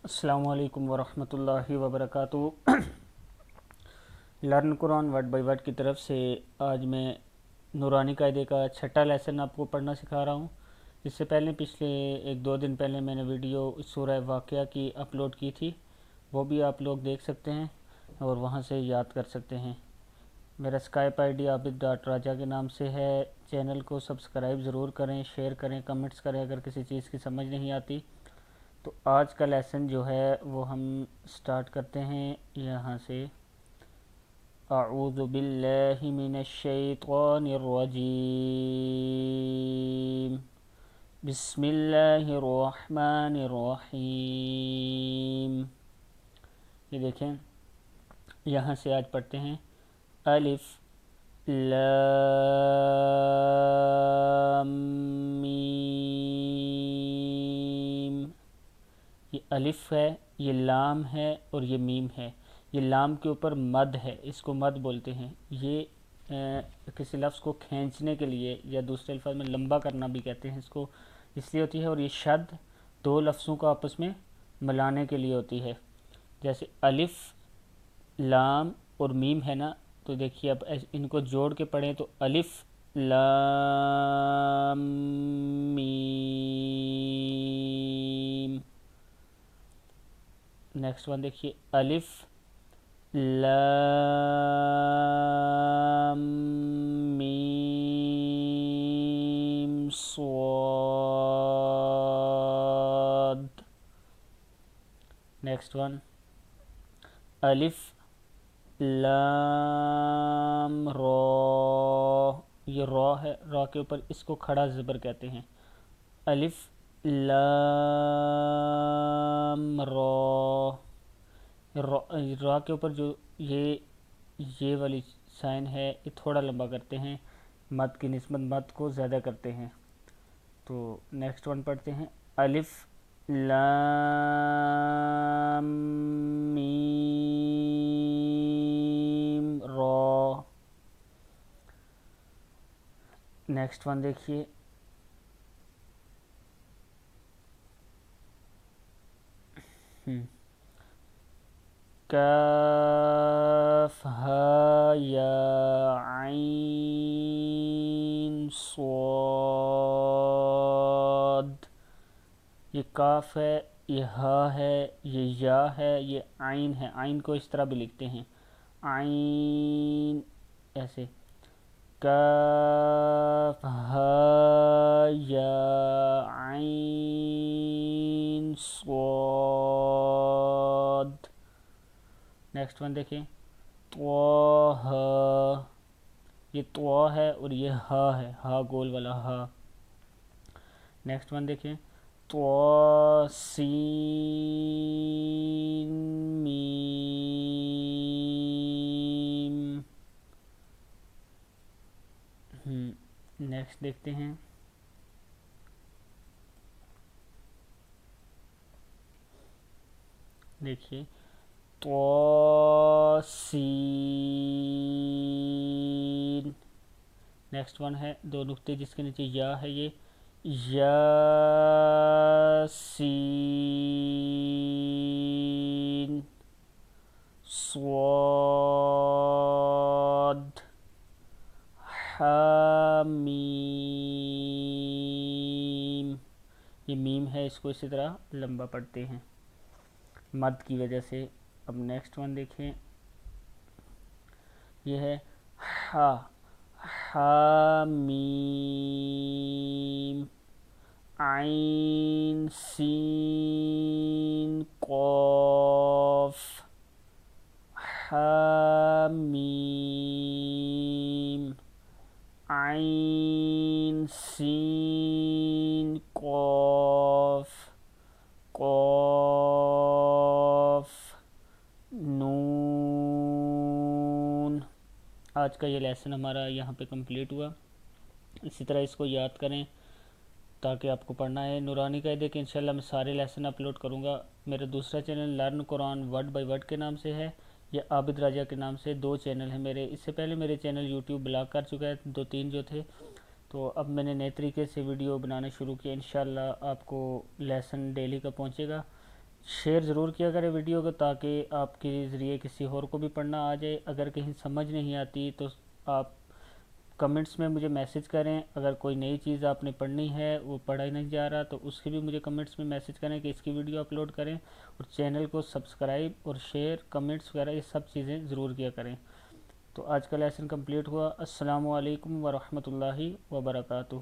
अस्सलामु अलैकुम वरहमतुल्लाहि वबरकातुहू। Learn Quran word by word की तरफ से आज मैं नूरानी कायदे का छठा लेसन आपको पढ़ना सिखा रहा हूँ। इससे पहले पिछले एक दो दिन पहले मैंने वीडियो सूरह वाक़िया की अपलोड की थी, वो भी आप लोग देख सकते हैं और वहाँ से याद कर सकते हैं। मेरा स्काइप आईडी आबिद डॉट राजा के नाम से है। चैनल को सब्सक्राइब ज़रूर करें, शेयर करें, कमेंट्स करें अगर किसी चीज़ की समझ नहीं आती। तो आज का लेसन जो है वो हम स्टार्ट करते हैं यहाँ से। अऊज़ु बिल्लाहि मिनश शैतानिर रजीम, बिस्मिल्लाहिर रहमानिर रहीम। ये देखें, यहाँ से आज पढ़ते हैं अलिफ लाम मीम। ये अलिफ है, ये लाम है और ये मीम है। ये लाम के ऊपर मद है, इसको मद बोलते हैं। ये किसी लफ्ज़ को खींचने के लिए या दूसरे अल्फाज में लंबा करना भी कहते हैं इसको, इसलिए होती है। और ये शद दो लफ्ज़ों को आपस में मिलाने के लिए होती है। जैसे अलिफ लाम और मीम है ना, तो देखिए अब इनको जोड़ के पढ़ें तो अलिफ लाम मीम। नेक्स्ट वन देखिए, अलिफ लाम मीम स्वाद। नेक्स्ट वन, अलिफ लाम रॉ। ये रॉ है, रॉ के ऊपर इसको खड़ा ज़बर कहते हैं। अलिफ लाम रॉ। रॉ के ऊपर जो ये वाली साइन है, ये थोड़ा लंबा करते हैं, मद की निस्बत मद को ज़्यादा करते हैं। तो नेक्स्ट वन पढ़ते हैं, अलिफ लाम मीम रॉ। नेक्स्ट वन देखिए, काफ हा या आइन स्वाद। ये काफ है, ये हा है, ये या है, ये आइन है। आइन को इस तरह भी लिखते हैं, आइन ऐसे। काफ हा या आइन स्वाद। नेक्स्ट वन देखें, त्वाह। ये त्वा है और ये हा है, हा गोल वाला हा। नेक्स्ट वन देखें, त्वासीन मीम। नेक्स्ट देखते हैं, देखिए तौसीन। नेक्स्ट वन है दो नुक्ते जिसके नीचे या है, ये यासीन स्वाद हामीम। ये मीम है, इसको इसी तरह लंबा पढ़ते हैं मद की वजह से। अब नेक्स्ट वन देखें, ये है हा, हामीम आइन सीन कॉफ। हामीम आइन सीन कॉफ कॉफ नून। आज का ये लेसन हमारा यहाँ पे कंप्लीट हुआ। इसी तरह इसको याद करें ताकि आपको पढ़ना है। नूरानी कायदे के इंशाल्लाह मैं सारे लेसन अपलोड करूँगा। मेरा दूसरा channel learn Quran word by word के नाम से है, या आबिद राजा के नाम से दो चैनल हैं मेरे। इससे पहले मेरे चैनल यूट्यूब ब्लॉक कर चुका है, दो तीन जो थे, तो अब मैंने नए तरीके से वीडियो बनाना शुरू किया। इंशाल्लाह आपको लेसन डेली का पहुंचेगा। شیئر ضرور کیا کریں ویڈیو کو، تاکہ آپ کے ذریعے کسی اور کو بھی پڑھنا آ جائے۔ اگر کہیں سمجھ نہیں آتی تو آپ کمنٹس میں مجھے میسج کریں۔ اگر کوئی نئی چیز آپ نے پڑھنی ہے، وہ پڑھا ہی نہیں جا رہا، تو اس کے بھی مجھے کمنٹس میں میسج کریں کہ اس کی ویڈیو اپلوڈ کریں، اور چینل کو سبسکرائب اور شیئر، کمنٹس وغیرہ یہ سب چیزیں ضرور کیا کریں۔ تو آج کا لیسن کمپلیٹ ہوا۔ السلام علیکم ورحمۃ اللہ وبرکاتہ۔